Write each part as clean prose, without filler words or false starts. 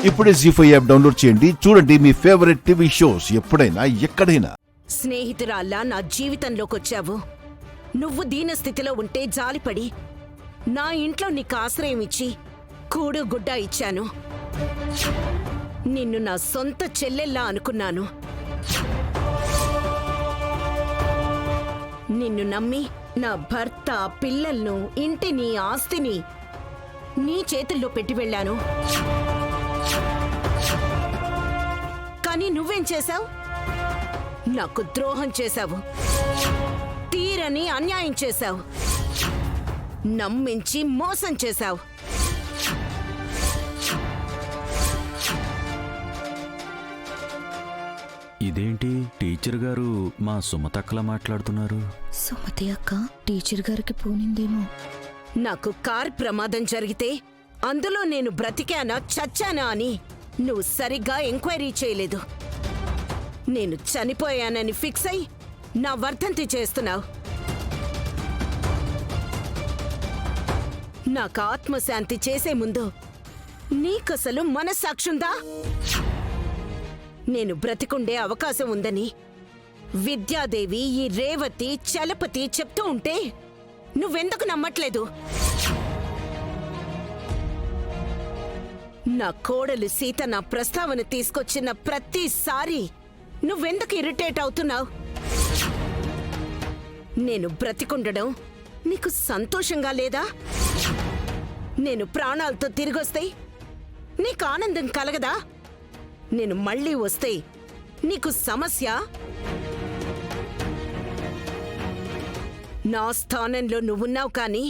ఇప్పుడే జీ5 app download చేయండి. చూడండి మీ ఫేవరెట్ టీవీ షోస్ ఎప్పుడైనా ఎక్కడైనా. స్నేహితురాల్లా నా జీవితంలోకొచ్చావు. నువ్వు దీనస్థితిలో ఉంటే జాలిపడి నా ఇంట్లో నీకు ఆశ్రయం ఇచ్చి కూడు గుడ్డ ఇచ్చాను. నిన్ను నా సొంత చెల్లెల్లా అనుకున్నాను. నిన్ను నమ్మి నా భర్త, పిల్లలను, ఇంటిని, ఆస్తిని నీ చేతుల్లో పెట్టి వెళ్ళాను. కానీ నువ్వేం చేశావు? నాకు ద్రోహం చేశావు. తీరని అన్యాయం చేశావు. నమ్మించి మోసం చేశావు. ఇదేంటి టీచర్ గారు మా సుమతక్కలా మాట్లాడుతున్నారు? సుమతి అక్క టీచర్ గారికి పోనిందేమో. నాకు కార్ ప్రమాదం జరిగితే అందులో నేను బ్రతికానా చచ్చానా అని నువ్వు సరిగ్గా ఎంక్వైరీ చేయలేదు. నేను చనిపోయానని ఫిక్స్ అయి నా వర్ధంతి చేస్తున్నావు. నాకు ఆత్మశాంతి చేసే ముందు నీకసలు మనస్సాక్షుందా? నేను బ్రతికుండే అవకాశం ఉందని విద్యాదేవి, ఈ రేవతి, చలపతి చెప్తూ ఉంటే నువ్వెందుకు నమ్మట్లేదు? నా కోడలు సీత నా ప్రస్తావన తీసుకొచ్చిన ప్రతిసారి నువ్వెందుకు ఇరిటేట్ అవుతున్నావు? నేను బ్రతికుండడం నీకు సంతోషంగా లేదా? నేను ప్రాణాలతో తిరిగొస్తే నీకు ఆనందం కలగదా? నేను మళ్ళీ వస్తే నీకు సమస్య? నా స్థానంలో నువ్వున్నావు కానీ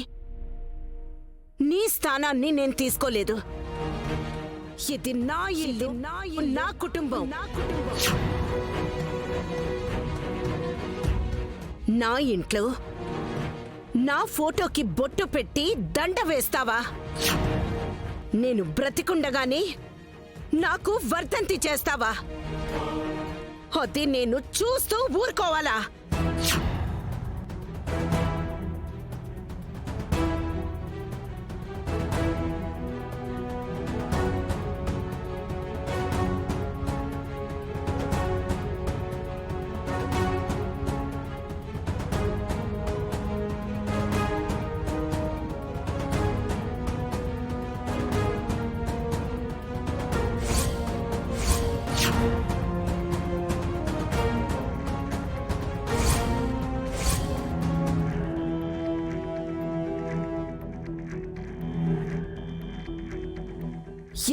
నీ స్థానాన్ని నేను తీసుకోలేదు. ఇది నా ఇల్లు, నా కుటుంబం. నా ఇంట్లో నా ఫోటోకి బొట్టు పెట్టి దండ వేస్తావా? నేను బ్రతికుండగానే నాకు వర్ధంతి చేస్తావా? అది నేను చూస్తూ ఊరుకోవాలా?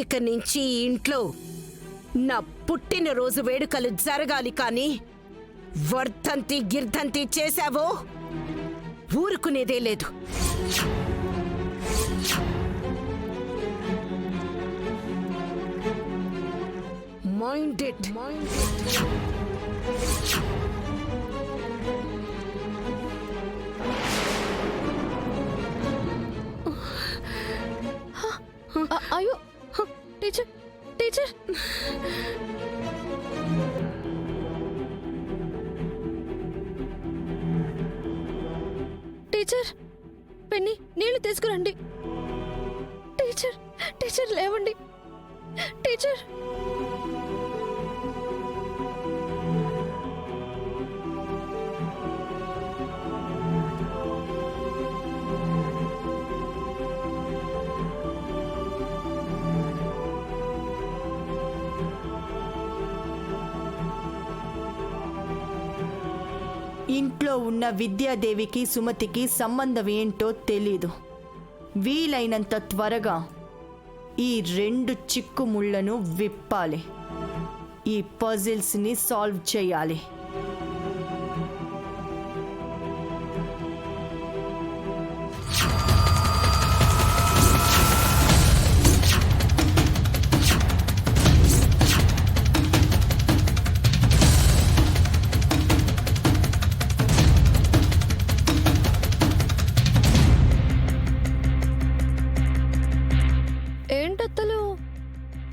ఇక నుంచి ఈ ఇంట్లో నా పుట్టినరోజు వేడుకలు జరగాలి కానీ వర్ధంతి గిర్ధంతి చేశావో ఊరుకునేదే లేదు. Mind it. అయ్యో టీచర్, టీచర్. టీచర్, పెన్ని నీళ్లు తీసుకురండి. టీచర్, టీచర్ లేవండి. టీచర్. ఇంట్లో ఉన్న విద్యాదేవికి, సుమతికి సంబంధం ఏంటో తెలీదు. వీలైనంత త్వరగా ఈ 2 చిక్కుముళ్లను విప్పాలి. ఈ పజిల్స్ని సాల్వ్ చేయాలి.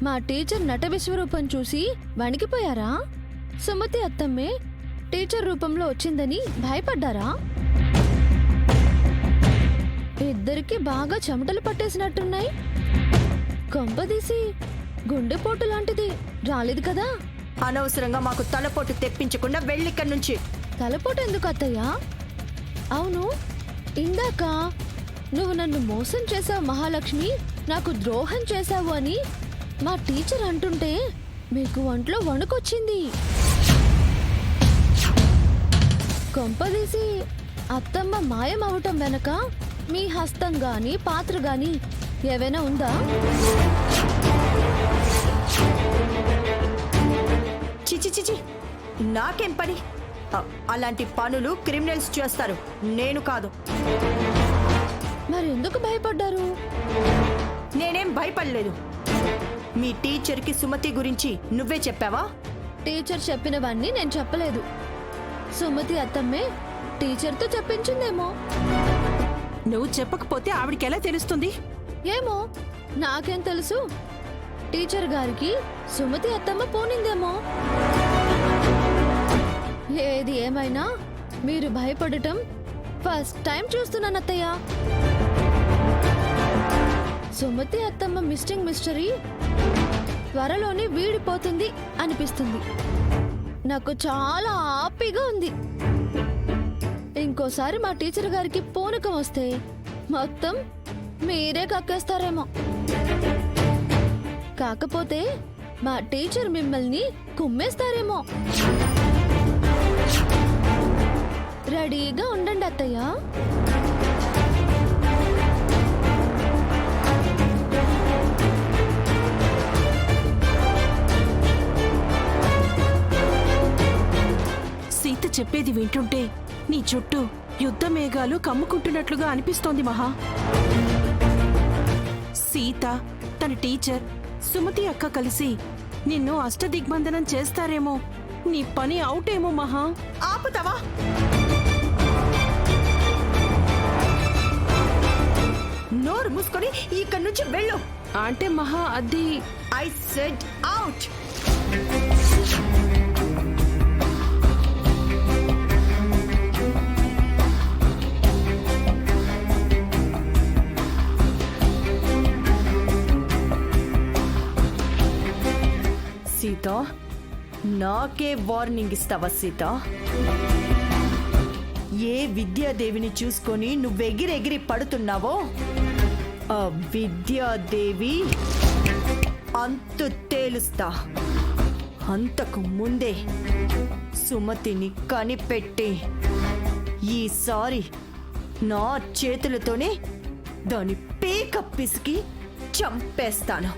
మా టీచర్ నట విశ్వరూపం చూసి వణికిపోయారా? సుమతి అత్తమ్మే టీచర్ రూపంలో వచ్చిందని భయపడ్డారా? ఇద్దరికి బాగా చెమటలు పట్టేసినట్టున్నాయి. కొంపదీసి గుండెపోటు లాంటిది రాలేదు కదా? అనవసరంగా మాకు తలపోటు తెప్పించకుండా వెళ్ళిక్కడి నుంచి. తలపోటు ఎందుకు అత్తయ్య? అవును, ఇందాక నువ్వు నన్ను మోసం చేసావు మహాలక్ష్మి, నాకు ద్రోహం చేశావు అని మా టీచర్ అంటుంటే మీకు ఒంట్లో వణుకొచ్చింది. కొంపదీసి అత్తమ్మ మాయమవటం వెనక మీ హస్తం గాని పాత్ర గాని ఏవైనా ఉందా? చిచి చిచి, నాకేం పని? అలాంటి పనులు క్రిమినల్స్ చేస్తారు, నేను కాదు. మరి ఎందుకు భయపడ్డారు? నేనేం భయపడలేదు. మీ టీచర్కి సుమతి గురించి నువ్వే చెప్పావా? టీచర్ చెప్పినవన్నీ నేను చెప్పలేదు. సుమతి అత్తమ్మే టీచర్తో చెప్పించిందేమో. నువ్వు చెప్పకపోతే ఆవిడకెలా తెలుస్తుంది? ఏమో, నాకేం తెలుసు. టీచర్ గారికి సుమతి అత్తమ్మ పోనిందేమో. ఏది ఏమైనా మీరు భయపడటం ఫస్ట్ టైం చూస్తున్నాను అత్తయ్య. సుమతి అత్తమ్మ మిస్టింగ్ మిస్టరీ త్వరలోనే వీడిపోతుంది అనిపిస్తుంది. నాకు చాలా హ్యాపీగా ఉంది. ఇంకోసారి మా టీచర్ గారికి పూనకం వస్తే మొత్తం మీరే కక్కేస్తారేమో. కాకపోతే మా టీచర్ మిమ్మల్ని కుమ్మేస్తారేమో. రెడీగా ఉండండి అత్తయ్య. సీత చెప్పేది వింటుంటే నీ చుట్టూ యుద్ధ మేఘాలు కమ్ముకుంటున్నట్లుగా అనిపిస్తోంది మహా. సీత, తన టీచర్, సుమతి అక్క కలిసి నిన్ను అష్టదిగ్బంధనం చేస్తారేమో. నీ పని అవుట్ ఏమో మహా. ఆపుతావా? నోరు మూసుకొని ఇక్కడి నుంచి వెళ్ళు. అంటే మహా అది ఐ సెడ్ అవుట్. సీత, నాకే వార్నింగ్ ఇస్తావా సీత? ఏ విద్యాదేవిని చూసుకొని నువ్వెగిరెగిరి పడుతున్నావో ఆ విద్యాదేవి అంతు తేలుస్తా. అంతకు ముందే సుమతిని కనిపెట్టి ఈసారి నా చేతులతోనే దాని పీక పిసికి చంపేస్తాను.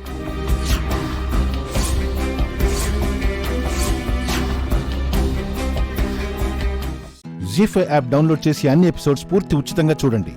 జీ5 యాప్ డౌన్లోడ్ చేసి అన్ని ఎపిసోడ్స్ పూర్తి ఉచితంగా చూడండి.